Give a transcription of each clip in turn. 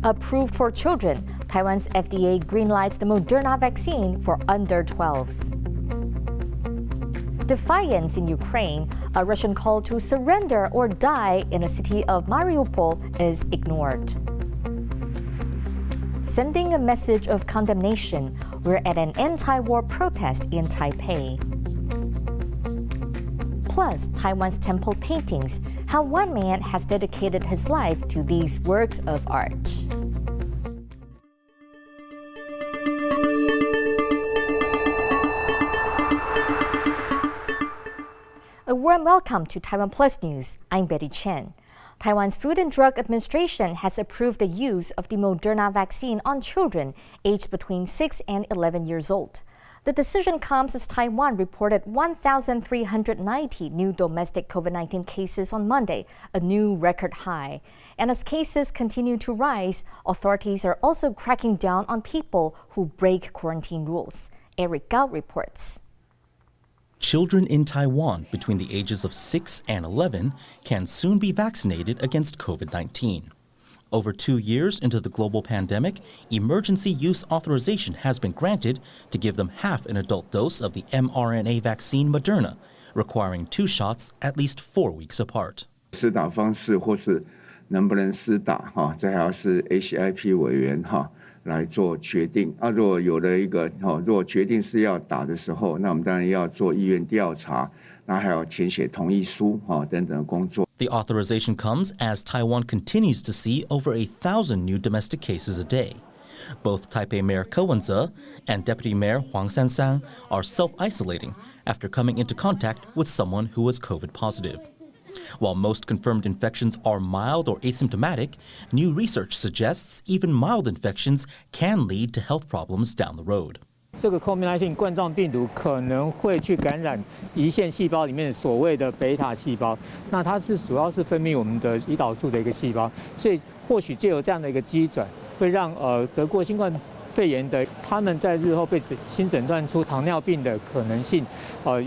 Approved for children, Taiwan's FDA greenlights the Moderna vaccine for under 12s. Defiance in Ukraine, a Russian call to surrender or die in the city of Mariupol is ignored. Sending a message of condemnation, we're at an anti-war protest in Taipei. Plus, Taiwan's temple paintings, how one man has dedicated his life to these works of art. A warm welcome to TaiwanPlus News. I'm Betty Chen. Taiwan's Food and Drug Administration has approved the use of the Moderna vaccine on children aged between 6 and 11 years old. The decision comes as Taiwan reported 1,390 new domestic COVID-19 cases on Monday, a new record high. And as cases continue to rise, authorities are also cracking down on people who break quarantine rules. Eric Gao reports. Children in Taiwan between the ages of 6 and 11 can soon be vaccinated against COVID-19. Over 2 years into the global pandemic, emergency use authorization has been granted to give them half an adult dose of the mRNA vaccine Moderna, requiring 2 shots at least 4 weeks apart. 施打方式或是能不能施打这还要是 ACIP 委员来做决定。如果有了一个如果决定是要打的时候，那我们当然要做意愿调查，那还要填写同意书等等的工作。 The authorization comes as Taiwan continues to see over 1,000 new domestic cases a day. Both Taipei Mayor Ko Wen-je and Deputy Mayor Huang Sansan are self-isolating after coming into contact with someone who was COVID positive. While most confirmed infections are mild or asymptomatic, new research suggests even mild infections can lead to health problems down the road. 这个 COVID-19 冠状病毒可能会去感染胰腺细胞里面所谓的贝塔细胞，那它是主要是分泌我们的胰岛素的一个细胞，所以或许借由这样的一个机转，会让得过新冠肺炎的他们在日后被新诊断出糖尿病的可能性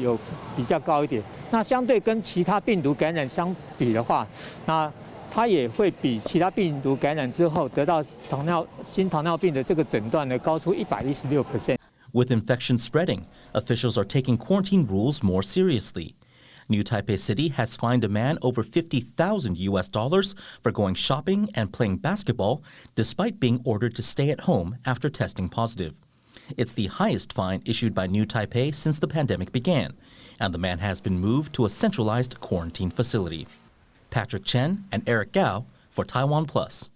有比较高一点。那相对跟其他病毒感染相比的话，那它也会比其他病毒感染之后得到新糖尿病的这个诊断呢高出116%。 With infection spreading, officials are taking quarantine rules more seriously. New Taipei City has fined a man over $50,000 for going shopping and playing basketball despite being ordered to stay at home after testing positive. It's the highest fine issued by New Taipei since the pandemic began, and the man has been moved to a centralized quarantine facility. Patrick Chen and Eric Gao for TaiwanPlus.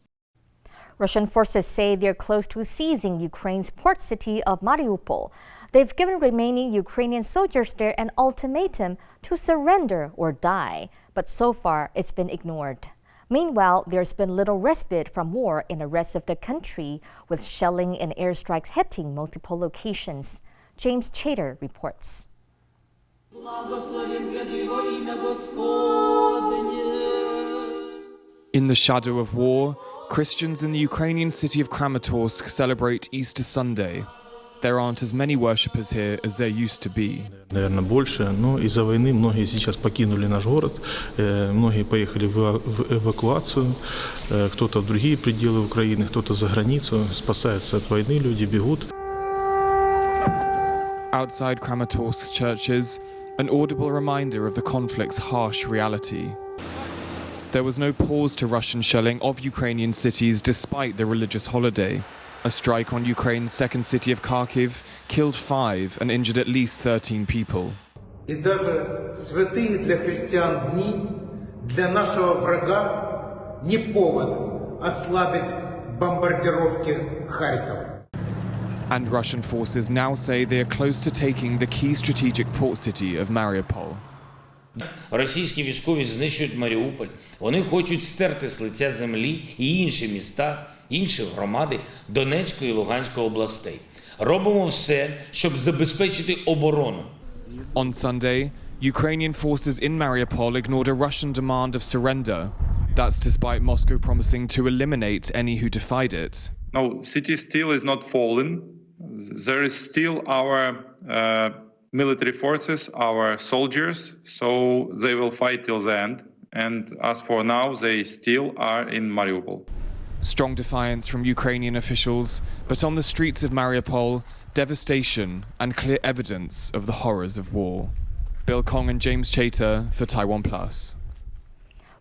Russian forces say they're close to seizing Ukraine's port city of Mariupol. They've given remaining Ukrainian soldiers there an ultimatum to surrender or die, but so far it's been ignored. Meanwhile, there's been little respite from war in the rest of the country, with shelling and airstrikes hitting multiple locations. James Chater reports. In the shadow of war, Christians in the Ukrainian city of Kramatorsk celebrate Easter Sunday. There aren't as many worshippers here as there used to be. Наверное, больше, но из-за войны многие сейчас покинули наш город, многие поехали в эвакуацию, кто-то в другие пределы Украины, кто-то за границу, спасаются от войны, люди бегут. Outside Kramatorsk's churches, an audible reminder of the conflict's harsh reality. There was no pause to Russian shelling of Ukrainian cities despite the religious holiday. A strike on Ukraine's second city of Kharkiv killed 5 and injured at least 13 people. И даже святые для христиан дни для нашего врага не повод ослабить бомбардировки Харькова. And Russian forces now say they are close to taking the key strategic port city of Mariupol. Російські військові знищують Маріуполь. Вони хочуть стерти з лиця землі і інші міста, інші громади Донецької і Луганської областей. Робимо все, щоб забезпечити оборону. On Sunday, Ukrainian forces in Mariupol ignored a Russian demand of surrender. That's despite Moscow promising to eliminate any who defied it. No, city still is not fallen. There is still our military forces, our soldiers, so they will fight till the end. And as for now, they still are in Mariupol. Strong defiance from Ukrainian officials, but on the streets of Mariupol, devastation and clear evidence of the horrors of war. Bill Kong and James Chater for TaiwanPlus.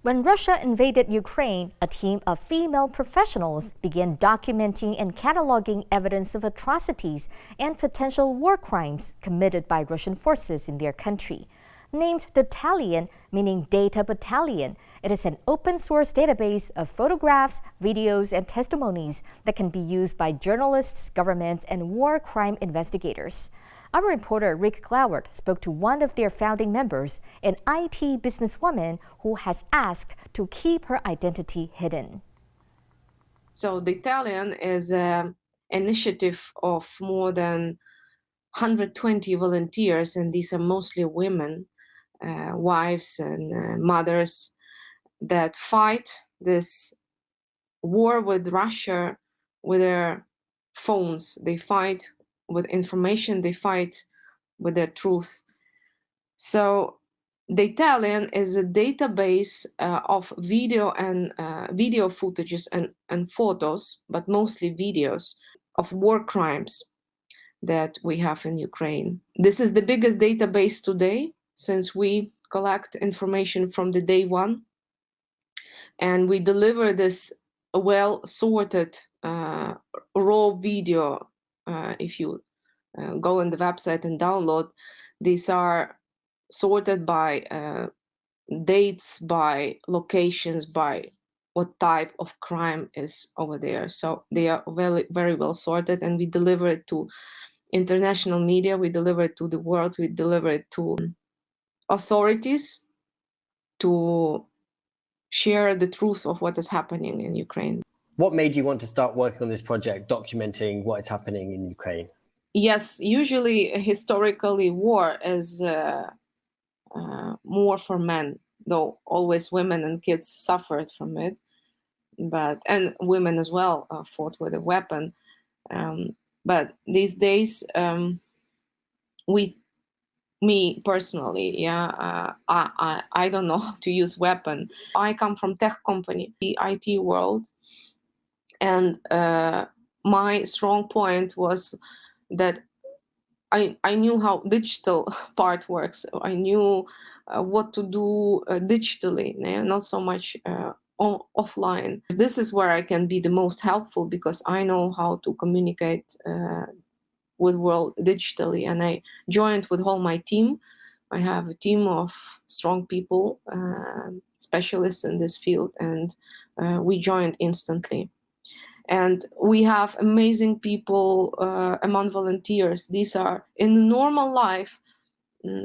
When Russia invaded Ukraine, a team of female professionals began documenting and cataloging evidence of atrocities and potential war crimes committed by Russian forces in their country. Named Battalion, meaning Data Battalion, it is an open-source database of photographs, videos, and testimonies that can be used by journalists, governments, and war crime investigators. Our reporter Rick Glauert spoke to one of their founding members, an IT businesswoman who has asked to keep her identity hidden. So the Battalion is an initiative of more than 120 volunteers, and these are mostly women, wives and mothers that fight this war with Russia with their phones. They fight with information, they fight with their truth. So the Battalion is a database of video and video footages and photos, but mostly videos of war crimes that we have in Ukraine. This is the biggest database today, since we collect information from the day one, and we deliver this well-sorted raw video. If you go on the website and download, these are sorted by dates, by locations, by what type of crime is over there. So they are very, very well sorted, and we deliver it to international media, we deliver it to the world, we deliver it to authorities to share the truth of what is happening in Ukraine. What made you want to start working on this project, documenting what is happening in Ukraine? Yes, usually, historically, war is more for men, though always women and kids suffered from it, and women as well fought with a weapon. But these days, me personally, I don't know how to use weapon. I come from tech company, the IT world, and my strong point was that I knew how digital part works. I knew what to do digitally, not so much offline. This is where I can be the most helpful, because I know how to communicate with world digitally, and I joined with all my team. I have a team of strong people, specialists in this field, and we joined instantly. And we have amazing people among volunteers. These are, in the normal life,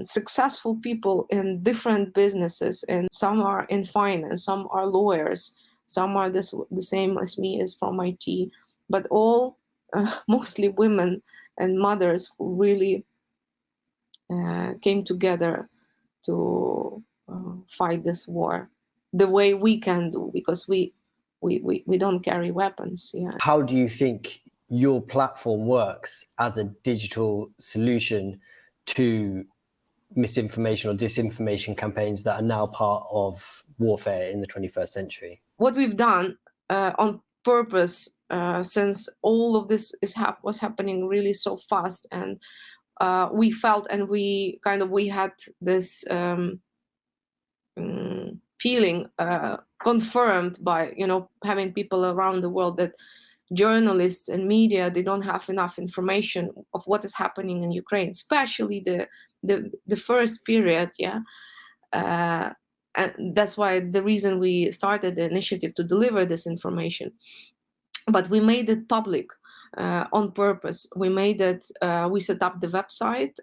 successful people in different businesses, and some are in finance, some are lawyers, some are the same as me, as from IT, but all mostly women and mothers who really came together to fight this war the way we can do, because we don't carry weapons. Yeah. How do you think your platform works as a digital solution to misinformation or disinformation campaigns that are now part of warfare in the 21st century? What we've done on purpose, since all of this was happening really so fast, and we felt, and we had this feeling confirmed by having people around the world, that journalists and media, they don't have enough information of what is happening in Ukraine, especially the first period. And that's why the reason we started the initiative to deliver this information. But we made it public on purpose. We made it, we set up the website.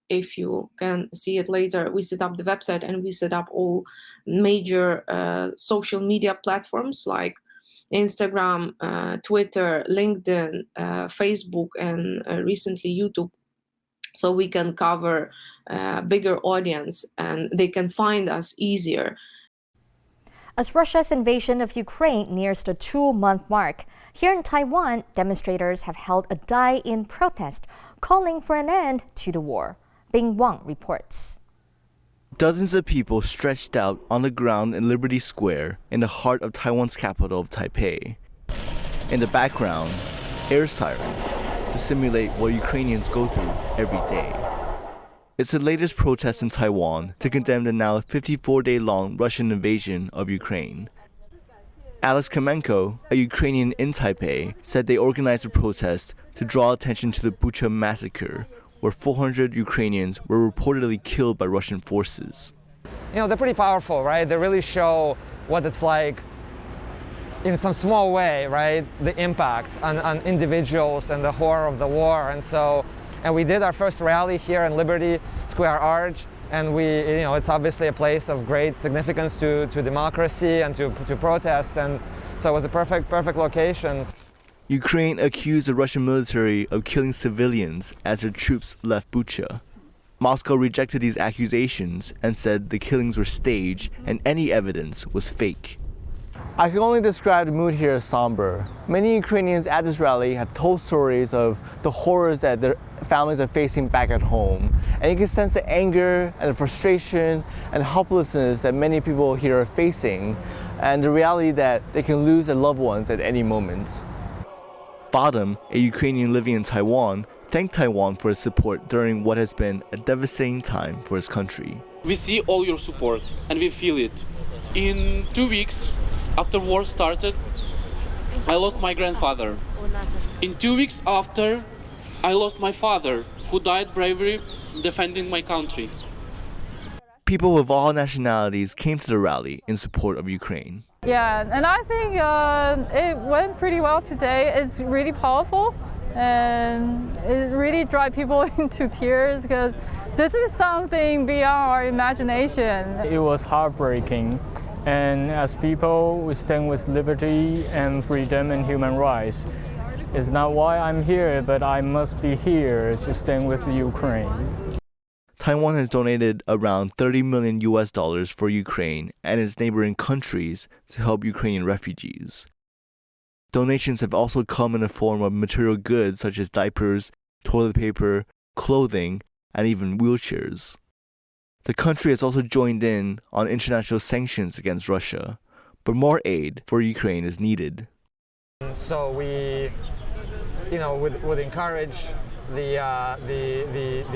If you can see it later, we set up the website, and we set up all major social media platforms like Instagram, Twitter, LinkedIn, Facebook, and recently YouTube. So we can cover a bigger audience, and they can find us easier. As Russia's invasion of Ukraine nears the 2-month mark, here in Taiwan, demonstrators have held a die-in protest calling for an end to the war. Bing Wang reports. Dozens of people stretched out on the ground in Liberty Square in the heart of Taiwan's capital of Taipei. In the background, air sirens to simulate what Ukrainians go through every day. It's the latest protest in Taiwan to condemn the now 54-day-long Russian invasion of Ukraine. Alex Kamenko, a Ukrainian in Taipei, said they organized a protest to draw attention to the Bucha massacre, where 400 Ukrainians were reportedly killed by Russian forces. You know, they're pretty powerful, right? They really show what it's like in some small way, right? The impact on individuals and the horror of the war. And we did our first rally here in Liberty Square Arch, and it's obviously a place of great significance to democracy and to protest, and so it was a perfect location. Ukraine accused the Russian military of killing civilians as their troops left Bucha. Moscow rejected these accusations and said the killings were staged and any evidence was fake. I can only describe the mood here as somber. Many Ukrainians at this rally have told stories of the horrors that their families are facing back at home. And you can sense the anger and the frustration and helplessness that many people here are facing, and the reality that they can lose their loved ones at any moment. Bottom, a Ukrainian living in Taiwan, thanked Taiwan for its support during what has been a devastating time for its country. We see all your support and we feel it. In 2 weeks after war started, I lost my grandfather. In 2 weeks after, I lost my father, who died bravely defending my country. People of all nationalities came to the rally in support of Ukraine. Yeah, and I think it went pretty well today. It's really powerful, and it really drives people into tears because this is something beyond our imagination. It was heartbreaking, and as people, we stand with liberty and freedom and human rights. It's not why I'm here, but I must be here to stand with Ukraine. Taiwan has donated around $30 million for Ukraine and its neighboring countries to help Ukrainian refugees. Donations have also come in the form of material goods such as diapers, toilet paper, clothing, and even wheelchairs. The country has also joined in on international sanctions against Russia, but more aid for Ukraine is needed. So we, would encourage the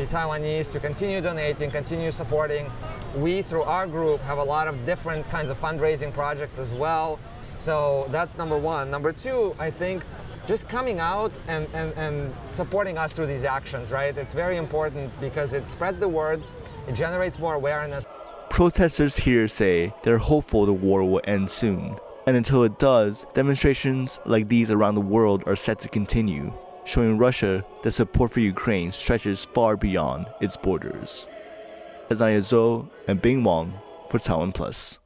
Taiwanese to continue donating, continue supporting. We, through our group, have a lot of different kinds of fundraising projects as well. So that's number one. Number two, I think just coming out and supporting us through these actions, right? It's very important because it spreads the word, it generates more awareness. Protesters here say they're hopeful the war will end soon. And until it does, demonstrations like these around the world are set to continue, showing Russia that support for Ukraine stretches far beyond its borders. Isaiah Zhou and Bing Wang for TaiwanPlus.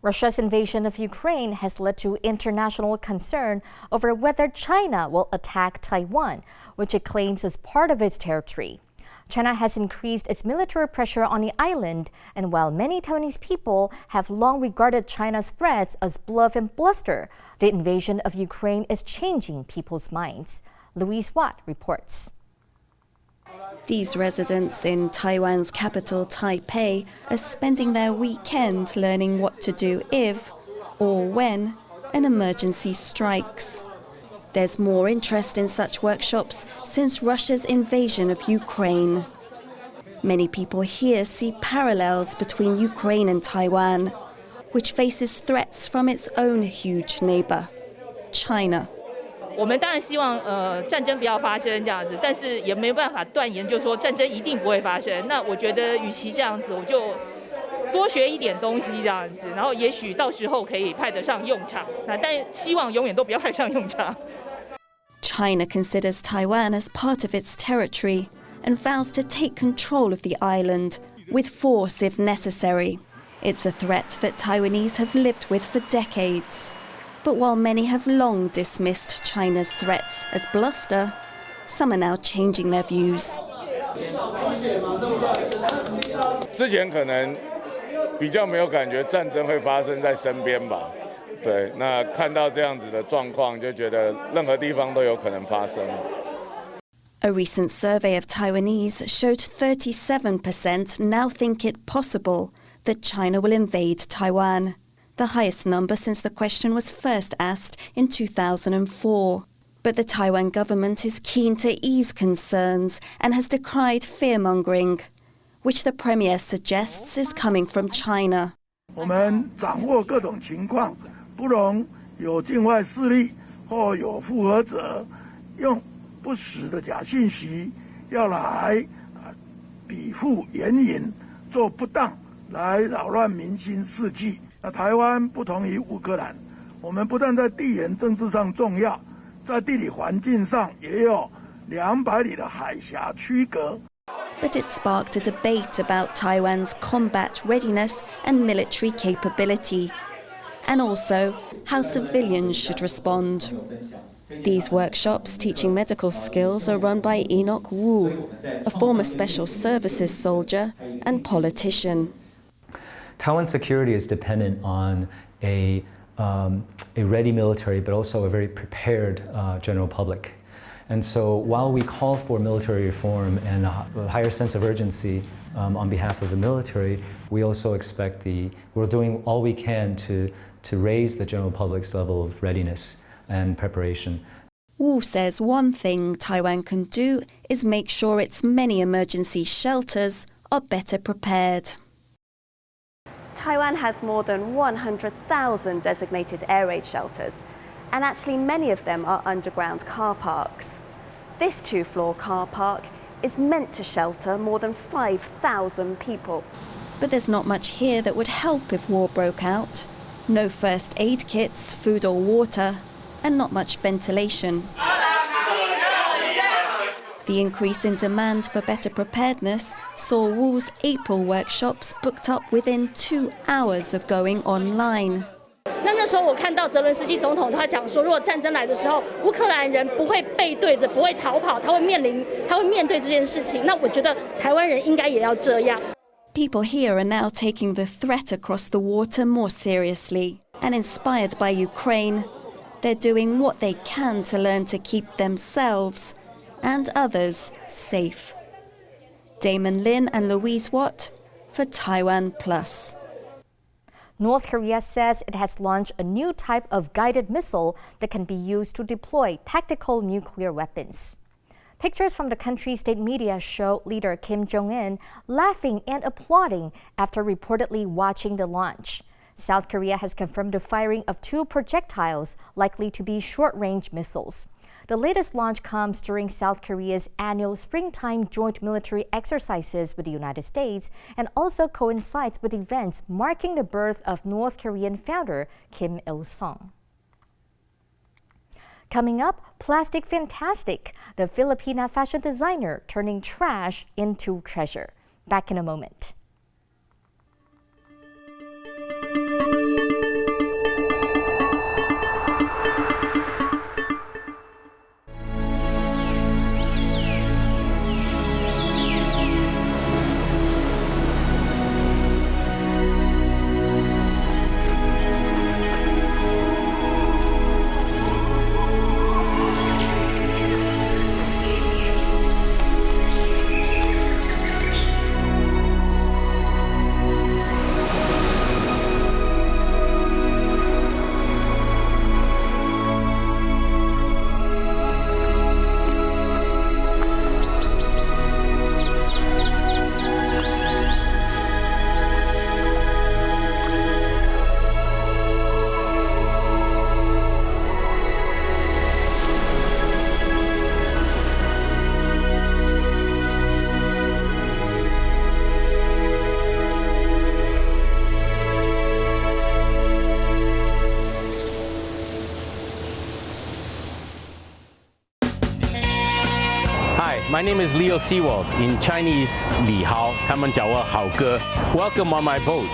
Russia's invasion of Ukraine has led to international concern over whether China will attack Taiwan, which it claims is part of its territory. China has increased its military pressure on the island, and while many Taiwanese people have long regarded China's threats as bluff and bluster, the invasion of Ukraine is changing people's minds. Louise Watt reports. These residents in Taiwan's capital, Taipei, are spending their weekends learning what to do if or when an emergency strikes. There's more interest in such workshops since Russia's invasion of Ukraine. Many people here see parallels between Ukraine and Taiwan, which faces threats from its own huge neighbor, China. 我们当然希望战争不要发生这样子，但是也没有办法断言，就说战争一定不会发生。那我觉得，与其这样子，我就多学一点东西这样子，然后也许到时候可以派得上用场。那但希望永远都不要派上用场。China considers Taiwan as part of its territory and vows to take control of the island with force if necessary. It's a threat that Taiwanese have lived with for decades. But while many have long dismissed China's threats as bluster, some are now changing their views. 之前可能比较没有感觉战争会发生在身边吧，对，那看到这样子的状况，就觉得任何地方都有可能发生。A recent survey of Taiwanese showed 37% now think it possible that China will invade Taiwan, the highest number since the question was first asked in 2004. But the Taiwan government is keen to ease concerns and has decried fear-mongering, which the premier suggests is coming from China. 我们掌握各种情况，不容有境外势力或有附和者用不实的假信息要来比附援引，做不当来扰乱民心士气。那台湾不同于乌克兰，我们不但在地缘政治上重要，在地理环境上也有200里的海峡区隔。 But it sparked a debate about Taiwan's combat readiness and military capability, and also how civilians should respond. These workshops teaching medical skills are run by Enoch Wu, a former special services soldier and politician. Taiwan's security is dependent on a ready military, but also a very prepared general public. And so while we call for military reform and a higher sense of urgency on behalf of the military, we also expect we're doing all we can to raise the general public's level of readiness and preparation. Wu says one thing Taiwan can do is make sure its many emergency shelters are better prepared. Taiwan has more than 100,000 designated air raid shelters, and actually many of them are underground car parks. This 2-floor car park is meant to shelter more than 5,000 people. But there's not much here that would help if war broke out. No first aid kits, food or water, and not much ventilation. The increase in demand for better preparedness saw Wu's April workshops booked up within 2 hours of going online. 那时候我看到泽伦斯基总统他讲说，如果战争来的时候，乌克兰人不会背对着，不会逃跑，他会面对这件事情。那我觉得台湾人应该也要这样。People here are now taking the threat across the water more seriously, and inspired by Ukraine, they're doing what they can to learn to keep themselves and others safe. Damon Lin and Louise Watt for TaiwanPlus. North Korea says it has launched a new type of guided missile that can be used to deploy tactical nuclear weapons. Pictures from the country's state media show leader Kim Jong-un laughing and applauding after reportedly watching the launch. South Korea has confirmed the firing of 2 projectiles likely to be short-range missiles. The latest launch comes during South Korea's annual springtime joint military exercises with the United States and also coincides with events marking the birth of North Korean founder Kim Il-sung. Coming up, Plastic Fantastic, the Filipina fashion designer turning trash into treasure. Back in a moment. My name is Leo Seawald. In Chinese, 李豪，他们叫我豪哥。Welcome on my boat.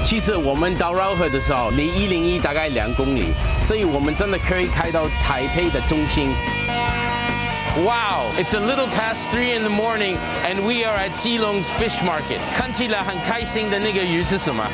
其实我们到绕河的时候，离101大概2公里，所以我们真的可以开到台北的中心。Wow, it's a little past 3 in the morning, and we are at Keelung's fish market. 看起来很开心的那个鱼是什么？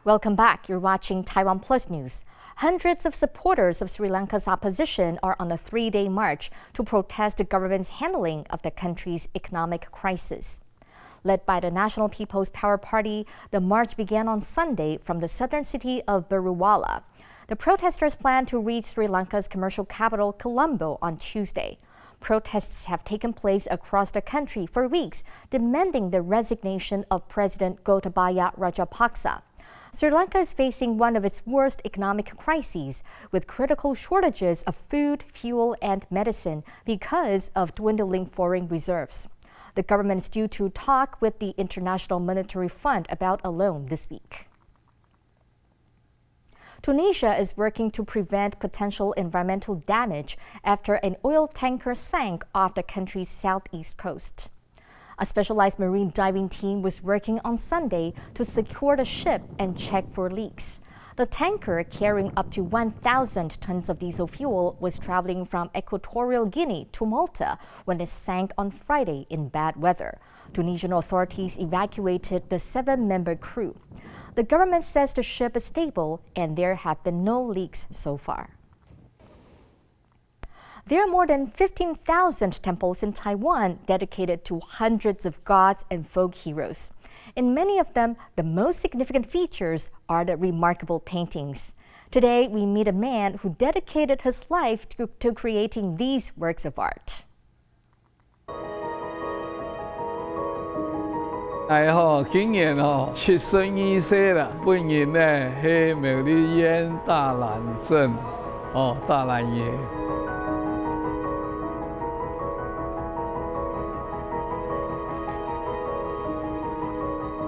Welcome back. You're watching TaiwanPlus News. Hundreds of supporters of Sri Lanka's opposition are on a 3-day march to protest the government's handling of the country's economic crisis. Led by the National People's Power Party, the march began on Sunday from the southern city of Baruwala. The protesters plan to reach Sri Lanka's commercial capital, Colombo, on Tuesday. Protests have taken place across the country for weeks, demanding the resignation of President Gotabaya Rajapaksa. Sri Lanka is facing one of its worst economic crises, with critical shortages of food, fuel, and medicine because of dwindling foreign reserves. The government is due to talk with the International Monetary Fund about a loan this week. Tunisia is working to prevent potential environmental damage after an oil tanker sank off the country's southeast coast. A specialized marine diving team was working on Sunday to secure the ship and check for leaks. The tanker, carrying up to 1,000 tons of diesel fuel, was traveling from Equatorial Guinea to Malta when it sank on Friday in bad weather. Tunisian authorities evacuated the 7-member crew. The government says the ship is stable and there have been no leaks so far. There are more than 15,000 temples in Taiwan dedicated to hundreds of gods and folk heroes. In many of them, the most significant features are the remarkable paintings. Today, we meet a man who dedicated his life to creating these works of art. 今年71岁了，本人呢是苗栗县大兰镇大兰爷。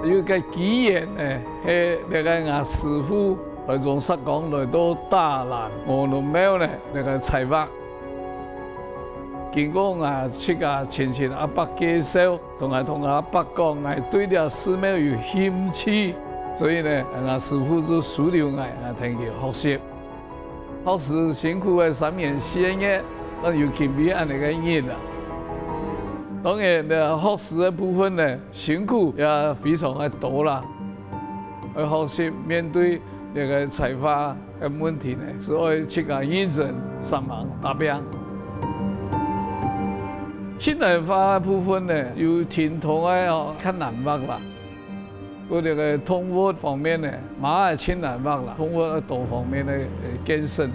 有个机缘呢，是那个俺师傅来从石港来到大兰五龙庙呢，那个采访。经过俺去个亲戚阿伯介绍，同阿伯讲，俺对了寺庙有兴趣，所以呢，俺师傅就收留俺听佢学习。学习辛苦的3年4年，我又准备按那个人啦。 當然，學習嘅部分呢，辛苦也非常嘅多啦。去學習面對呢個採花嘅問題呢，所以去個認真上網答辯。現代化嘅部分呢，有傳統嘅較難畫啦。嗰啲嘅通活方面呢，馬係較難畫啦。通活多方面嘅建設呢。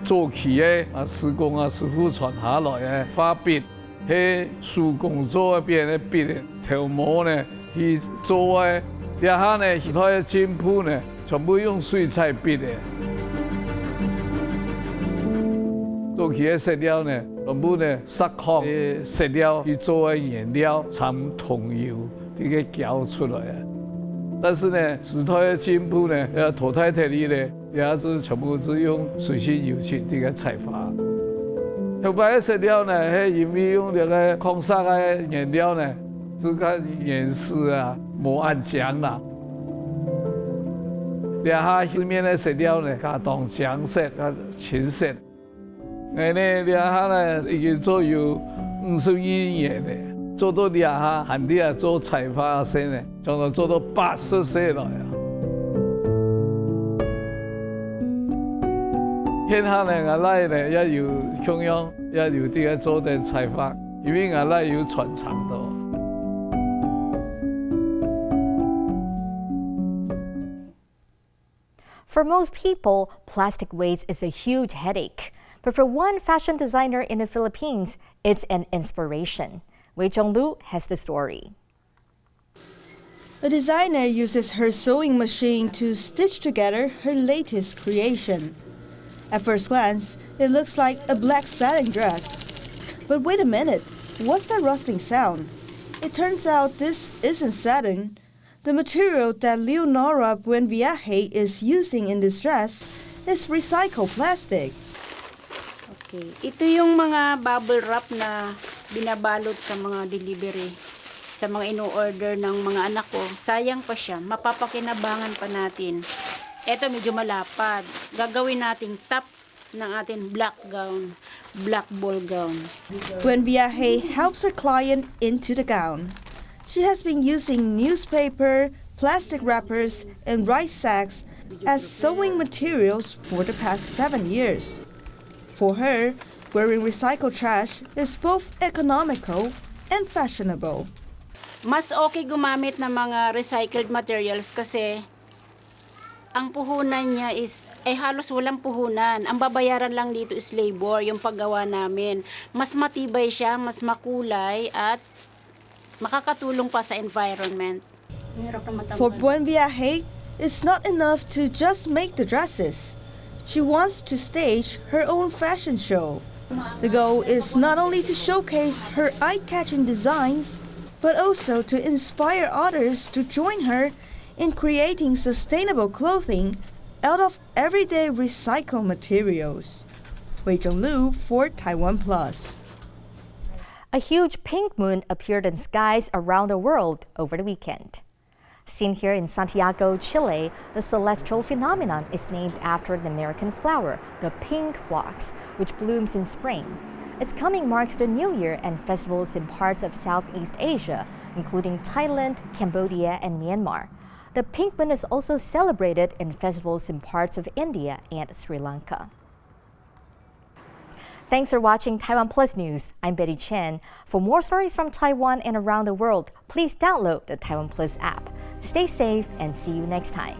做起嘅施工師傅傳下來嘅花筆，喺手工做一邊嘅筆嘅條模呢，去做嘅，一下呢其他嘅進步呢，全部用水彩筆嘅。做起嘅色料呢，全部呢砂礦嘅色料去做嘅顏料，參桐油啲嘅攪出來嘅。但是呢，時代嘅進步呢，要淘汰掉啲呢。 也是全部是用水性油漆這個採法。後擺嘅色料呢，係因為用這個礦石嘅顏料呢，這個顏色啊冇按漿啦。兩下市面嘅色料呢，加當漿色、加淺色。我呢兩下呢已經做有52年嘅，做到兩下閒啲啊做採法先呢，將到做到80歲來啊。 現下呢，我哋呢也有中央，也有啲嘅做啲採法，因為我哋有傳承到。 For most people, plastic waste is a huge headache. But for one fashion designer in the Philippines, it's an inspiration. Wei Zhonglu has the story. A designer uses her sewing machine to stitch together her latest creation. At first glance, it looks like a black satin dress. But wait a minute, what's that rustling sound? It turns out this isn't satin. The material that Leonora Buenviaje is using in this dress is recycled plastic. Okay, ito yung mga bubble wrap na binabalot sa mga delivery, sa mga ino-order ng mga anak ko. Sayang pa siya, mapapakinabangan pa natin. Ito medyo malapad. Gagawin nating top ng ating black gown, black ball gown. Buenviaje helps her client into the gown. She has been using newspaper, plastic wrappers, and rice sacks as sewing materials for the past 7 years. For her, wearing recycled trash is both economical and fashionable. Mas okay gumamit ng mga recycled materials kasi ang puhunan niya is halos walang puhunan. Ang babayaran lang dito is labor, yung paggawa namin. Mas matibay siya, mas makulay at makakatulong pa sa environment. For Buenviaje, it's not enough to just make the dresses. She wants to stage her own fashion show. The goal is not only to showcase her eye-catching designs, but also to inspire others to join her in creating sustainable clothing out of everyday recycled materials. Wei Zhonglu for TaiwanPlus. A huge pink moon appeared in skies around the world over the weekend. Seen here in Santiago, Chile, the celestial phenomenon is named after an American flower, the pink phlox, which blooms in spring. Its coming marks the New Year and festivals in parts of Southeast Asia, including Thailand, Cambodia, and Myanmar. The pink moon is also celebrated in festivals in parts of India and Sri Lanka. Thanks for watching Taiwan Plus News. I'm Betty Chen. For more stories from Taiwan and around the world, please download the Taiwan Plus app. Stay safe and see you next time.